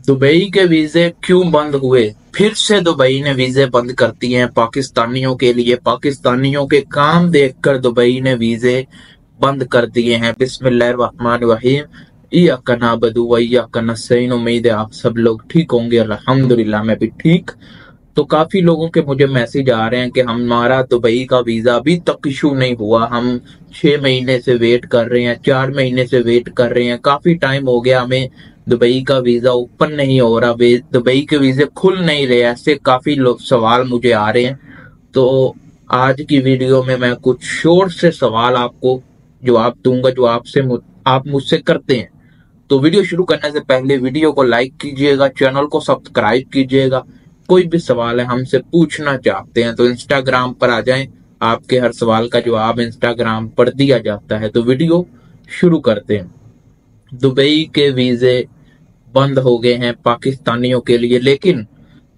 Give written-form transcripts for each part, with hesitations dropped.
Dubai के वीजे क्यों बंद हुए? फिर से दुबई ने वीजे बंद कर दिए हैं पाकिस्तानियों के लिए। पाकिस्तानियों के काम देखकर दुबई ने वीजे बंद कर दिए हैं। बिस्मिल्लाहिर्रहमानिर्रहीम। इय्याका नअबुदु व इय्याका नस्तईन। उम्मीद है आप सब लोग ठीक होंगे। अल्हम्दुलिल्लाह मैं भी ठीक। तो काफी लोगों के मुझे मैसेज आ रहे हैं कि हमारा दुबई का वीजा अभी तक इशू नहीं हुआ। हम 6 महीने से वेट कर रहे हैं, 4 महीने से वेट कर रहे हैं, काफी टाइम हो गया हमें दुबई का वीजा ओपन नहीं हो रहा, दुबई के वीजे खुल नहीं रहे। ऐसे काफी लोग सवाल मुझे आ रहे हैं। तो आज की वीडियो में मैं कुछ शॉर्ट से सवाल आपको जवाब दूंगा जो आप मुझसे करते हैं। तो वीडियो शुरू करने से पहले वीडियो को लाइक कीजिएगा, चैनल को सब्सक्राइब कीजिएगा। कोई भी सवाल है हमसे पूछना चाहते हैं तो इंस्टाग्राम पर आ जाएं। आपके हर सवाल का जवाब इंस्टाग्राम पर दिया जाता है। तो वीडियो शुरू करते हैं। दुबई के वीजे बंद हो गए हैं पाकिस्तानियों के लिए, लेकिन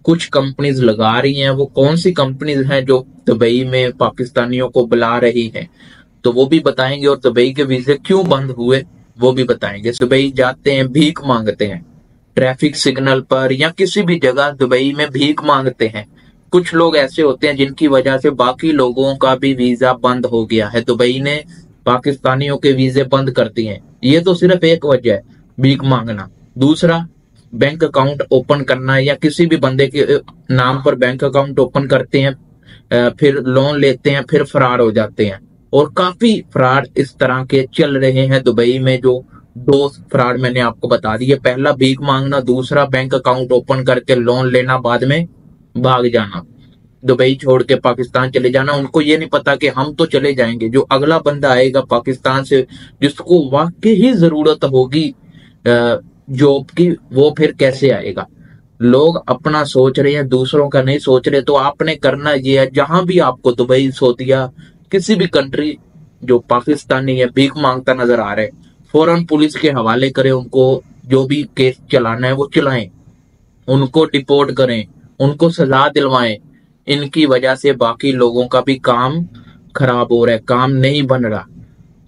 कुछ कंपनीज लगा रही हैं। वो कौन सी कंपनीज हैं जो दुबई में पाकिस्तानियों को बुला रही हैं, तो वो भी बताएंगे। और दुबई के वीजे क्यों बंद हुए वो भी बताएंगे। दुबई जाते हैं, भीख मांगते हैं, ट्रैफिक सिग्नल पर या किसी भी जगह दुबई में भीख मांगते हैं। कुछ लोग ऐसे होते हैं जिनकी वजह से बाकी लोगों का भी वीजा बंद हो गया है। दुबई ने पाकिस्तानियों के वीजे बंद कर दिए हैं। ये तो सिर्फ एक वजह है, भीख मांगना। दूसरा, बैंक अकाउंट ओपन करना, या किसी भी बंदे के नाम पर बैंक अकाउंट ओपन करते हैं, फिर लोन लेते हैं, फिर फरार हो जाते हैं। और काफी फ्रॉड इस तरह के चल रहे हैं दुबई में। जो दो फ्रॉड मैंने आपको बता दिए, पहला भीख मांगना, दूसरा बैंक अकाउंट ओपन करके लोन लेना, बाद में भाग जाना, दुबई छोड़ के पाकिस्तान चले जाना। उनको ये नहीं पता कि हम तो चले जाएंगे, जो अगला बंदा आएगा पाकिस्तान से जिसको वाकई ही जरूरत होगी जॉब की, वो फिर कैसे आएगा। लोग अपना सोच रहे हैं, दूसरों का नहीं सोच रहे। तो आपने करना ये है, जहां भी आपको दुबई, सऊदीया, किसी भी कंट्री जो पाकिस्तानी है भीख मांगता नजर आ रहा है, फौरन पुलिस के हवाले करें। उनको जो भी केस चलाना है वो चलाएं, उनको डिपोर्ट करें, उनको सजा दिलवाएं। इनकी वजह से बाकी लोगों का भी काम खराब हो रहा है, काम नहीं बन रहा।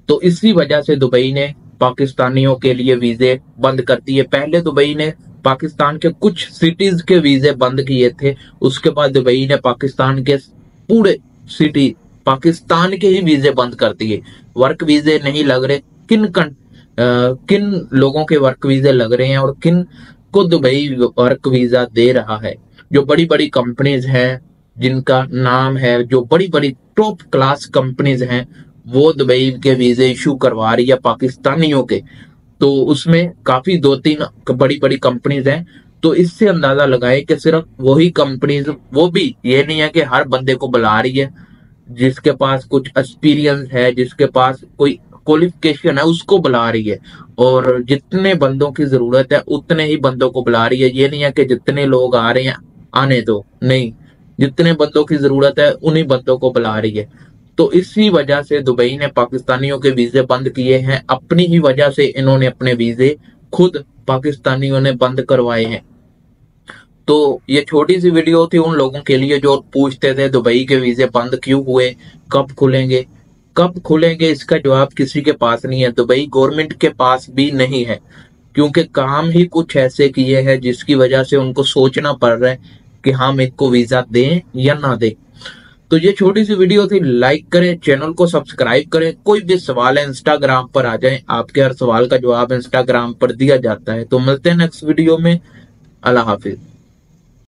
तो इसी वजह से दुबई ने पाकिस्तानियों के लिए वीजे बंद कर दिए। पहले दुबई ने पाकिस्तान के कुछ सिटीज के वीजे बंद किए थे, उसके बाद दुबई ने पाकिस्तान के पूरे सिटी, पाकिस्तान के ही वीजे बंद कर दिए। वर्क वीजे नहीं लग रहे। किन लोगों के वर्क वीजे लग रहे हैं और किन को दुबई वर्क वीजा दे रहा है? जो बड़ी बड़ी कंपनीज हैं, जिनका नाम है, जो बड़ी बड़ी टॉप क्लास कंपनीज हैं, वो दुबई के वीजे इशू करवा रही है पाकिस्तानियों के। तो उसमें काफी 2-3 बड़ी बड़ी कंपनीज हैं। तो इससे अंदाजा लगाए कि सिर्फ वही कंपनीज, वो भी ये नहीं है कि हर बंदे को बुला रही है जिसके पास कुछ एक्सपीरियंस है, जिसके पास कोई क्वालिफिकेशन है, उसको बुला रही है। और जितने बंदों की जरूरत है उतने ही बंदों को बुला रही है। ये नहीं है कि जितने लोग आ रहे हैं आने दो, नहीं, जितने बंदों की जरूरत है उन्हीं बंदों को बुला रही है। तो इसी वजह से दुबई ने पाकिस्तानियों के वीजे बंद किए हैं। अपनी ही वजह से इन्होंने अपने वीजे खुद पाकिस्तानियों ने बंद करवाए हैं। तो ये छोटी सी वीडियो थी उन लोगों के लिए जो पूछते थे दुबई के वीजे बंद क्यों हुए, कब खुलेंगे। कब खुलेंगे इसका जवाब किसी के पास नहीं है, दुबई गवर्नमेंट के पास भी नहीं है, क्योंकि काम ही कुछ ऐसे किए हैं जिसकी वजह से उनको सोचना पड़ रहा है कि हम इनको वीजा दें या ना दें। तो ये छोटी सी वीडियो थी। लाइक करें, चैनल को सब्सक्राइब करें। कोई भी सवाल है इंस्टाग्राम पर आ जाएं, आपके हर सवाल का जवाब इंस्टाग्राम पर दिया जाता है। तो मिलते हैं नेक्स्ट वीडियो में। अल्लाह हाफिज।